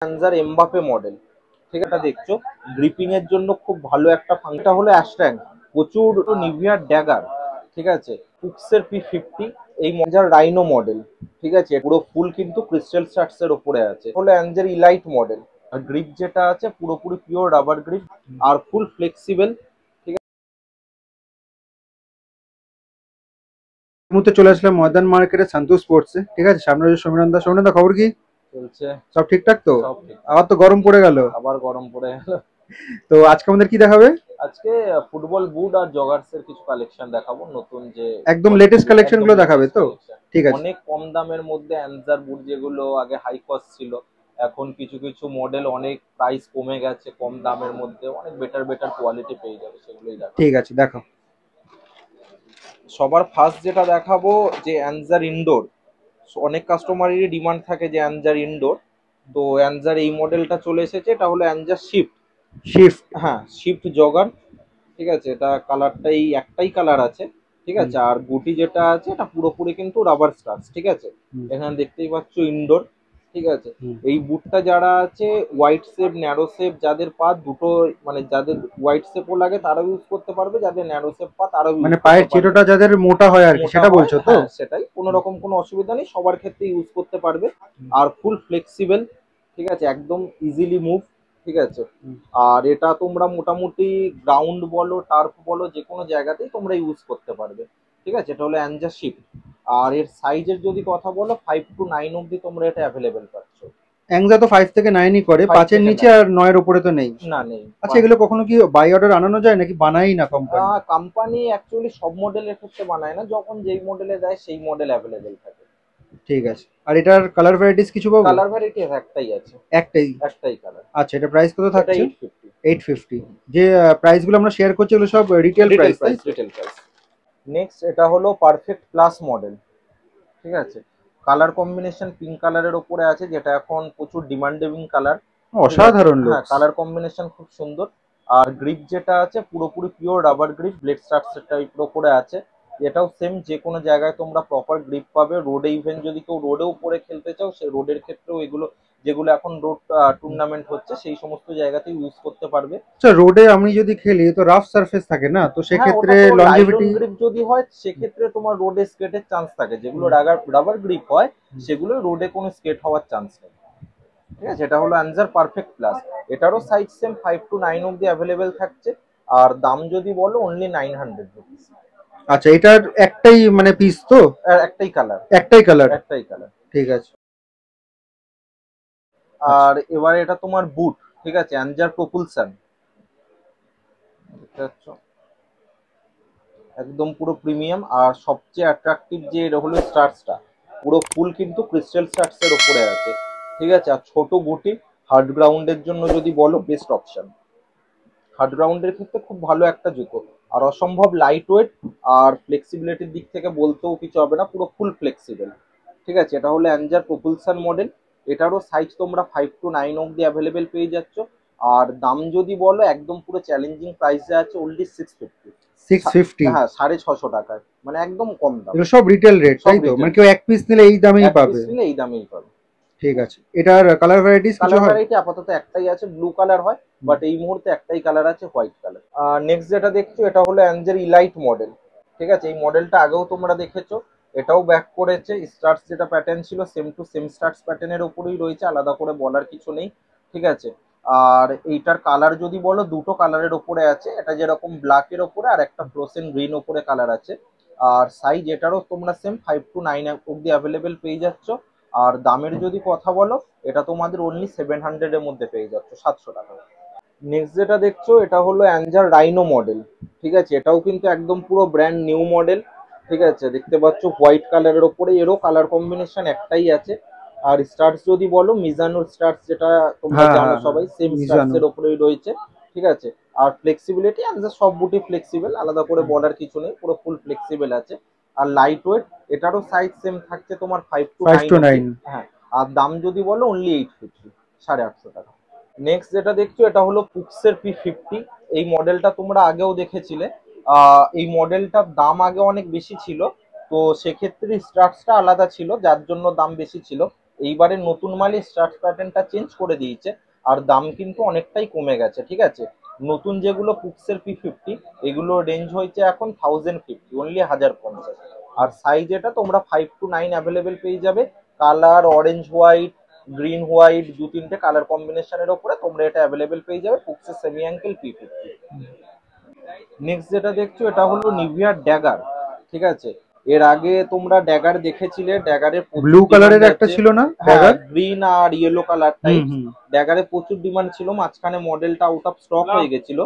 অ্যানজার Mbappe model, ঠিক আছে? দেখছো গ্রিপিং এর জন্য খুব ভালো একটা ফাংশন হলো অ্যাশট্যাগ, প্রচুর নিভিয়ার ড্যাগার, ঠিক আছে? পুক্সের P50 এই মজার রাইনো মডেল, ঠিক আছে? পুরো ফুল কিন্তু ক্রিস্টাল স্টাডস এর উপরে আছে। হলো অ্যানজার ইলাইট মডেল, আর গ্রিপ যেটা আছে পুরোপুরি পিওর রাবার গ্রিপ আর ফুল ফ্লেক্সিবল। এই মুহূর্তে চলে আসলাম ময়দান মার্কেটের শান্তু স্পোর্টসে। ঠিক আছে, সামনে রয়েছে সৌমেনদা। খবর কি? চলছে সব ঠিকঠাক তো? সব ঠিক। আবার তো গরম পড়ে গেল। আবার গরম পড়ে গেল। তো আজকে আমাদের কি দেখাবে? আজকে ফুটবল বুট আর জগার্স এর কিছু কালেকশন দেখাবো, নতুন যে একদম লেটেস্ট কালেকশন গুলো দেখাবে তো? ঠিক আছে। অনেক কম দামের মধ্যে অ্যানজার বুট, যেগুলো আগে হাই কস্ট ছিল, এখন কিছু কিছু মডেল অনেক প্রাইস কমে গেছে, কম দামের মধ্যে অনেক বেটার বেটার কোয়ালিটি পেয়ে যাবে, সেগুলোই দেখো। ঠিক আছে, দেখো। সবার ফার্স্ট যেটা দেখাবো যে অ্যানজার ইনডোর। অনেক কাস্টমারেরই ডিমান্ড থাকে যে অ্যানজার ইনডোর, তো অ্যানজার এই মডেলটা চলে এসেছে। এটা হলো অ্যানজার শিফট। শিফট, হ্যাঁ, শিফট জগার, ঠিক আছে? এটা কালারটাই একটাই কালার আছে, ঠিক আছে? আর গুটি যেটা আছে এটা পুরোপুরি কিন্তু রাবার স্টার্স, ঠিক আছে? এখানে দেখতেই পাচ্ছ ইনডোর, ঠিক আছে? এই বুটটা যারা আছে হোয়াইট শেপ ন্যারো শেপ, যাদের পা দুটো, মানে যাদের হোয়াইট শেপও লাগে তারাও ইউজ করতে পারবে, যাদের ন্যারো শেপ পা তারাও ইউজ মানে করতে পায়ের পারবে। চিটোটা যাদের মোটা হয় আর কি, মোটা সেটা হয়, বলছো তো? হ্যাঁ সেটাই, কোনো রকম কোনো অসুবিধা নেই, সবার ক্ষেত্রে ইউজ করতে পারবে। আর ফুল ফ্লেক্সিবল, ঠিক আছে? একদম ইজিলি মুভ, ঠিক আছে? আর এটা তোমরা মোটামুটি গ্রাউন্ড বলো টার্ফ বলো যে কোনো জায়গাতেই তোমরা ইউজ করতে পারবে, ঠিক আছে? এটা হলো অ্যানজার শিফট। আর এর সাইজের যদি কথা বলো 5 to 9 অব্দি তোমরা এটা অ্যাভেলেবেল পাচ্ছ। অ্যাংজা তো 5 থেকে 9ই করে, 5 5-এর থেকে নিচে 9 আর 9-এর উপরে তো নেই। না, নেই। আচ্ছা, এগুলো কখনো কি বাই অর্ডার আনানো যায় নাকি বানাই না কোম্পানি? কোম্পানি অ্যাকচুয়ালি সব মডেলের ক্ষেত্রে বানায় না, যখন যেই মডেলে দেয় সেই মডেল অ্যাভেলেবেল থাকে। ঠিক আছে। আর এটার কালার ভ্যারাইটিস কিছু পাবো? কালার ভ্যারাইটি একটাই আছে, একটাই? একটাই কালার। আচ্ছা, এটা প্রাইস কত এটা থাকছে? 850। 850। যে প্রাইস গুলো আমরা শেয়ার করছি এগুলো সব রিটেল রিটেল প্রাইস, তাই প্রাইস, তো? Retail price. নেক্সট এটা হলো পারফেক্ট প্লাস মডেল, ঠিক আছে? কালার কম্বিনেশন পিঙ্ক কালারের ওপরে আছে, যেটা এখন প্রচুর ডিমান্ডিং কালার, ঠিক আছে? অসাধারণ হ্যাঁ, লুকস। কালার কম্বিনেশন খুব সুন্দর। আর গ্রিপ যেটা আছে পুরোপুরি pure rubber grip, blade starts টাইপের ওপরে আছে। এটাও সেম, যে কোনো জায়গায় তোমরা প্রপার গ্রিপ পাবে। রোডে ইভেন যদি কেউ রোডেও পরে খেলতে চাও, সেই রোডের ক্ষেত্রেও এগুলো, যেগুলো এখন রোড টুর্নামেন্ট হচ্ছে সেই সমস্ত জায়গাতে ইউজ করতে পারবে। আচ্ছা, রোডে আমি যদি খেলি তো রাফ সারফেস থাকে না, তো হ্যাঁ, সেক্ষেত্রে ওটা তো লাইলন লঞ্জিভিটি? গ্রিপ যদি হয় সেক্ষেত্রে তোমার রোডে স্কেটের চান্স থাকে, যেগুলো রাবার গ্রিপ হয় সেগুলো রোডে কোনো স্কেট হওয়ার চান্স নেই, ঠিক আছে? এটা হলো অ্যানজার পারফেক্ট প্লাস। এটারও সাইজ সেম 5 to 9 অব্দি অ্যাভেলেবেল থাকছে। আর দাম যদি বলো অনলি 900 রুপিস। আচ্ছা, এটার একটাই মানে পিস তো? একটাই কালার, একটাই কালার? একটাই কালার। ঠিক আছে। আচ্ছা। আর এবারে এটা তোমার বুট, ঠিক আছে? অ্যানজার প্রপুলশন, দেখতে পাচ্ছ একদম পুরো প্রিমিয়াম। আর সবচেয়ে অ্যাট্রাকটিভ যে এটা হলো স্টার্সটা, পুরো ফুল কিন্তু ক্রিস্টাল স্টার্স এর উপরে আছে, ঠিক আছে? আর ছোট গুটি, হার্ড গ্রাউন্ডের জন্য যদি বলো বেস্ট অপশন। হার্ড গ্রাউন্ডের ক্ষেত্রে খুব ভালো একটা জুতো, আর অসম্ভব লাইট ওয়েট। আর ফ্লেক্সিবিলিটির দিক থেকে বলতেও কিছু হবে না, পুরো ফুল ফ্লেক্সিবল, ঠিক আছে? এটা হলো অ্যানজার প্রপুলশন মডেল। এটারও সাইজ তোমরা 5 to 9 অব্দি অ্যাভেলেবেল পেয়ে যাচ্ছ। আর দাম যদি বলো একদম পুরো চ্যালেঞ্জিং প্রাইসে আছে, অনলি 650। 650? হ্যাঁ, 650 টাকায়, মানে একদম কম দাম। এগুলো সব রিটেল রেট, সব তাই তো? রিটেল, মানে কেউ এক পিস নিলে এই দামেই এক পিস পাবে? নিলে এই দামেই পাবে। ঠিক আছে। এটার কালার ভ্যারাইটিস কিছু কালার হয়? ভ্যারাইটি আপাতত একটাই আছে, ব্লু কালার হয়, বাট এই মুহূর্তে একটাই কালার আছে, হোয়াইট কালার। নেক্সট যেটা দেখছো এটা হলো অ্যানজার ইলাইট মডেল, ঠিক আছে? এই মডেলটা আগেও তোমরা দেখেছো। এটাও ব্যাক করেছে, স্টার্স যেটা প্যাটার্ন ছিল সেম টু সেম স্টার্স প্যাটার্নের উপরেই রয়েছে, আলাদা করে বলার কিছু নেই, ঠিক আছে? আর এইটার কালার যদি বলো দুটো কালারের ওপরে আছে, এটা যেরকম ব্ল্যাকের ওপরে আর একটা ফ্লোসেন গ্রিন ওপরে কালার আছে। আর সাইজ এটারও তোমরা সেম 5 to 9 অব্দি অ্যাভেলেবেল পেয়ে যাচ্ছ। আর দামের যদি কথা বলো, এটা তোমাদের অনলি 700 এর মধ্যে পেয়ে যাচ্ছ, 700 টাকা। নেক্সট যেটা দেখছো এটা হলো অ্যানজার রাইনো মডেল, ঠিক আছে? এটাও কিন্তু একদম পুরো ব্র্যান্ড নিউ মডেল, ঠিক আছে? দেখতে পাচ্ছ হোয়াইট কালারের ওপরে, এরও কালার কম্বিনেশন একটাই আছে। আর স্টার্স যদি বলো মিজানোর স্টার্স, যেটা তোমরা হ্যাঁ, জানো হ্যাঁ, হ্যাঁ, সবাই, সেম স্টার্স মিজানো। এর ওপরেই রয়েছে, ঠিক আছে? আর ফ্লেক্সিবিলিটি অ্যানজার সব বুটি ফ্লেক্সিবল, আলাদা করে বলার কিছু নেই, পুরো ফুল ফ্লেক্সিবল আছে। আর লাইট ওয়েট, এটারও সাইজ সেম থাকছে তোমার 5 to ফাইভ 9 টু অব্দি। নাইন হ্যাঁ। আর দাম যদি বলো অনলি 850, 850 টাকা। নেক্সট যেটা দেখছো এটা হলো পুক্সের P50। এই মডেলটা তোমরা আগেও দেখেছিলে। এই মডেলটার দাম আগে অনেক বেশি ছিল, তো সেক্ষেত্রে স্টার্টসটা আলাদা ছিল, যার জন্য দাম বেশি ছিল। এইবারে নতুন মালই স্টার্ট প্যাটার্নটা চেঞ্জ করে দিয়েছে, আর দাম কিন্তু অনেকটাই কমে গেছে। ঠিক আছে, নতুন যেগুলো পুক্সের P50 এগুলো রেঞ্জ হয়েছে এখন 1050, অনলি 1050। আর সাইজ এটা তোমরা 5 to 9 অ্যাভেলেবেল পেয়ে যাবে। Colour orange white, green white, দু তিনটে কালার কম্বিনেশনের ওপরে তোমরা এটা অ্যাভেলেবেল পেয়ে যাবে পুক্সের সেমি অ্যাঙ্কেল P50। নেক্সট যেটা দেখছো এটা হলো নিভিয়ার ড্যাগার। ঠিক আছে, এর আগে তোমরা ড্যাগার দেখেছিলে, ড্যাগারের ব্লু কালারের একটা ছিল না ড্যাগার? গ্রিন আর ইয়েলো কালার টাইপ। ড্যাগারে প্রচুর ডিমান্ড ছিল, মাঝখানে মডেলটা আউট অফ স্টক হয়ে গেছিল।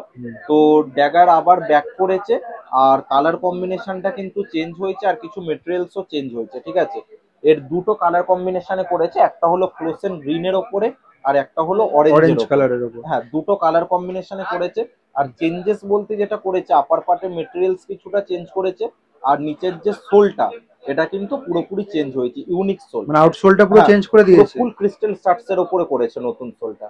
তো ড্যাগার আবার ব্যাক করেছে, আর কালার কম্বিনেশনটা কিন্তু চেঞ্জ হয়েছে, আর কিছু মেটেরিয়ালসও চেঞ্জ হয়েছে। ঠিক আছে, এর দুটো কালার কম্বিনেশনে করেছে, একটা হলো ফ্লোসেন গ্রিনের ওপরে আর একটা হলো অরেঞ্জ কালারের উপর। হ্যাঁ, দুটো কালার কম্বিনেশনে করেছে। আর চেঞ্জেস বলতে যেটা করেছে, আপার পার্টে মেটেরিয়ালস কিছুটা চেঞ্জ করেছে, আর নিচের যে সোলটা এটা কিন্তু পুরোপুরি চেঞ্জ হয়েছে, ইউনিক সোল, মানে আউটসোলটা পুরো চেঞ্জ করে দিয়েছে। ফুল ক্রিস্টাল স্টাডস এর উপরে করেছে নতুন সোলটা।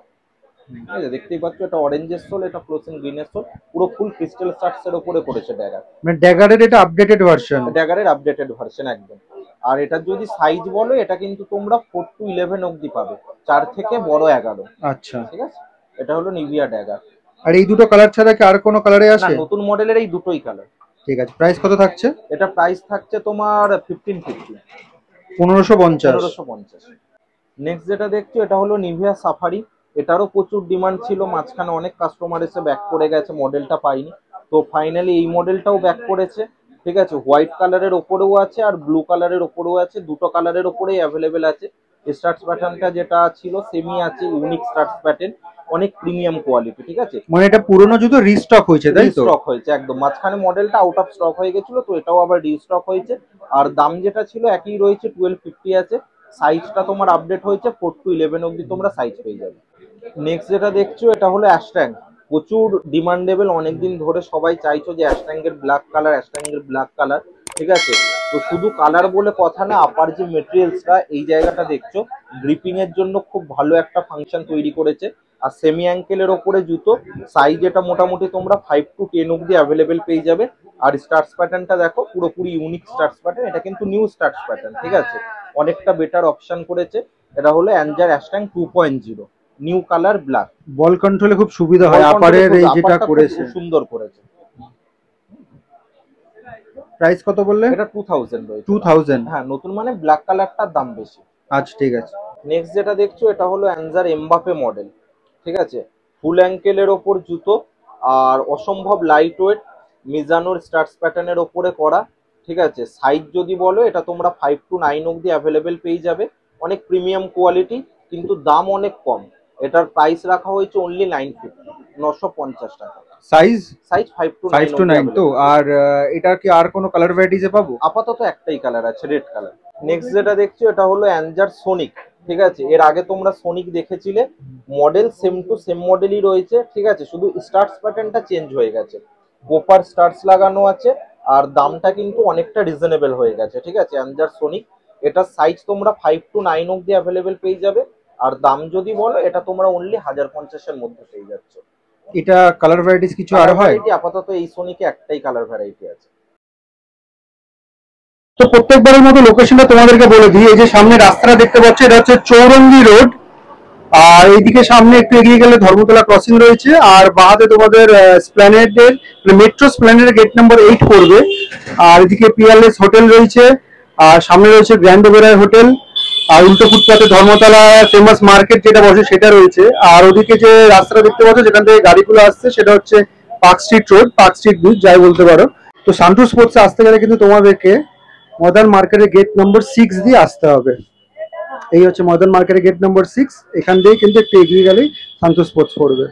ঠিক আছে, দেখতেই পাচ্ছ এটা অরেঞ্জের সোল, এটা ফ্লোসেন গ্রিনের সোল, পুরো ফুল ক্রিস্টাল স্টাডস এর উপরে করেছে ড্যাগার। মানে ড্যাগারের এটা আপডেটেড ভার্সন, ড্যাগারের আপডেটেড ভার্সন একদম। আর এটা যদি সাইজ বলো, এটা কিন্তু তোমরা 4 to 11 অবধি পাবে, 4 থেকে বড় 11। আচ্ছা, ঠিক আছে, এটা হলো নিভিয়া ড্যাগার। আর এই দুটো কালার ছাড়া কি আর কোনো কালারে না, আছে? নতুন মডেলের এই দুটোই কালার। ঠিক আছে, প্রাইস কত থাকছে? এটা প্রাইস থাকছে তোমার 1550, 1550। নেক্সট যেটা দেখছো এটা হলো নিভিয়া সাফারি। এটারও প্রচুর ডিমান্ড ছিল, মাঝখানে অনেক কাস্টমার এসে ব্যাক করে গেছে, মডেলটা পাইনি। তো ফাইনালি এই মডেলটাও ব্যাক করেছে। ঠিক আছে, হোয়াইট কালারের ওপরেও আছে আর ব্লু কালারের ওপরেও আছে, দুটো কালারের ওপরেই অ্যাভেলেবেল আছে। স্টার্টস প্যাটার্নটা যেটা ছিল সেমি আছে, ইউনিক স্টার্টস প্যাটার্ন, অনেক প্রিমিয়াম কোয়ালিটি। ঠিক আছে, মানে এটা পুরনো জুতো রিস্টক হয়েছে, তাই তো? স্টক হয়েছে একদম, মাঝখানে মডেলটা আউট অফ স্টক হয়ে গেছিল, তো এটাও আবার রিস্টক হয়েছে। আর দাম যেটা ছিল একই রয়েছে, 1250 আছে। সাইজটা তোমার আপডেট হয়েছে, 4 to 11 অবধি তোমরা সাইজ পেয়ে যাবে। নেক্সট যেটা দেখছো এটা হলো অ্যাশট্যাং, প্রচুর ডিমান্ডেবল, অনেকদিন ধরে সবাই চাইছো যে অ্যাশট্যাঙ্গের ব্ল্যাক কালার, অ্যাশট্যাঙ্গের ব্ল্যাক কালার। ঠিক আছে, তো শুধু কালার বলে কথা না, আপার যে মেটেরিয়ালসটা এই জায়গাটা দেখছো, গ্রিপিং এর জন্য খুব ভালো একটা ফাংশন তৈরি করেছে। আর সেমি অ্যাঙ্কেলের ওপরে জুতো, সাইজ এটা মোটামুটি তোমরা 5 to 10 অবধি অ্যাভেলেবেল পেয়ে যাবে। আর স্টার্টস প্যাটার্নটা দেখো, পুরোপুরি ইউনিক স্টার্টস প্যাটার্ন, এটা কিন্তু নিউ স্টার্টস প্যাটার্ন। ঠিক আছে, অনেকটা বেটার অপশন করেছে। এটা হলো অ্যাঞ্জার অ্যাশট্যাং 2.0, নিউ কালার ব্ল্যাক। বল কন্ট্রোলে খুব সুবিধা হয়, আপারের এই যেটা করেছে সুন্দর করেছে। প্রাইস কত বললে? এটা 2000 রয়েছে। 2000? হ্যাঁ, নতুন মানে ব্ল্যাক কালারটার দাম বেশি। আচ্ছা, ঠিক আছে। নেক্সট যেটা দেখছো এটা হলো অ্যাঞ্জার এমবাপে মডেল। ঠিক আছে, ফুল অ্যাঙ্কেলের ওপর জুতো, আর অসম্ভব লাইট ওয়েট, মিজানোর স্টার্টস প্যাটার্নের ওপরে করা। ঠিক আছে, সাইজ যদি বলো এটা তোমরা 5 to 9 অবধি অ্যাভেলেবেল পেয়ে যাবে, অনেক প্রিমিয়াম কোয়ালিটি, কিন্তু দাম অনেক কম। এটার প্রাইস রাখা হয়েছে অনলি 950, 950 টাকা। সাইজ 5 to 9 তো। আর এটা কি আর কোনো কালার ভ্যারাইটিসে পাবো? আপাতত একটাই কালার আছে, রেড কালার। নেক্সট যেটা দেখছো এটা হলো অ্যাঞ্জার সোনিক। ঠিক আছে, এর আগে তোমরা সোনিক দেখেছিলে, মডেল সেম টু সেম মডেলই রয়েছে। ঠিক আছে, শুধু স্টার্টস প্যাটার্নটা চেঞ্জ হয়ে গেছে, কোপার স্টার্টস লাগানো আছে, আর দামটা কিন্তু অনেকটা রিজনেবল হয়ে গেছে। ঠিক আছে, অ্যাঞ্জার সোনিক, এটার সাইজ তোমরা 5 to 9 অবধি অ্যাভেলেবেল পেয়ে যাবে। আর দাম যদি বলো এটা তোমরা অনলি 1050 এর মধ্যে পেয়ে যাচ্ছ। এটা কালার ভ্যারাইটিস কিছু আর হয়? আপাতত এই সোনিকে একটাই কালার ভ্যারাইটি আছে। তো প্রত্যেকবারের মতো লোকেশনটা তোমাদেরকে বলে দিই, এই যে সামনে রাস্তাটা দেখতে পাচ্ছ, এটা হচ্ছে চৌরঙ্গি রোড। আর এইদিকে সামনে একটু এগিয়ে গেলে ধর্মতলা ক্রসিং রয়েছে, আর বাহাতে তোমাদের স্প্ল্যানেডের মেট্রো স্প্ল্যানেডের গেট নাম্বার 8 পড়বে। আর এদিকে পিয়ারলেস হোটেল রয়েছে, আর সামনে রয়েছে গ্র্যান্ড ওবেরয় হোটেল, আর উল্টো ফুটপাতে ধর্মতলা ফেমাস মার্কেট যেটা বসে সেটা রয়েছে। আর ওদিকে যে রাস্তাটা দেখতে পাচ্ছ যেখান থেকে গাড়িগুলো আসছে সেটা হচ্ছে park street road, park street bridge যাই বলতে পারো। তো সান্টু স্পোর্টসে আসতে গেলে কিন্তু তোমাদেরকে মডার্ন মার্কেটের গেট নম্বর 6 দিয়ে আসতে হবে। এই হচ্ছে মডার্ন মার্কেটের গেট নম্বর 6, এখান দিয়ে কিন্তু একটু এগিয়ে গেলেই সান্টু স্পোর্টস পড়বে।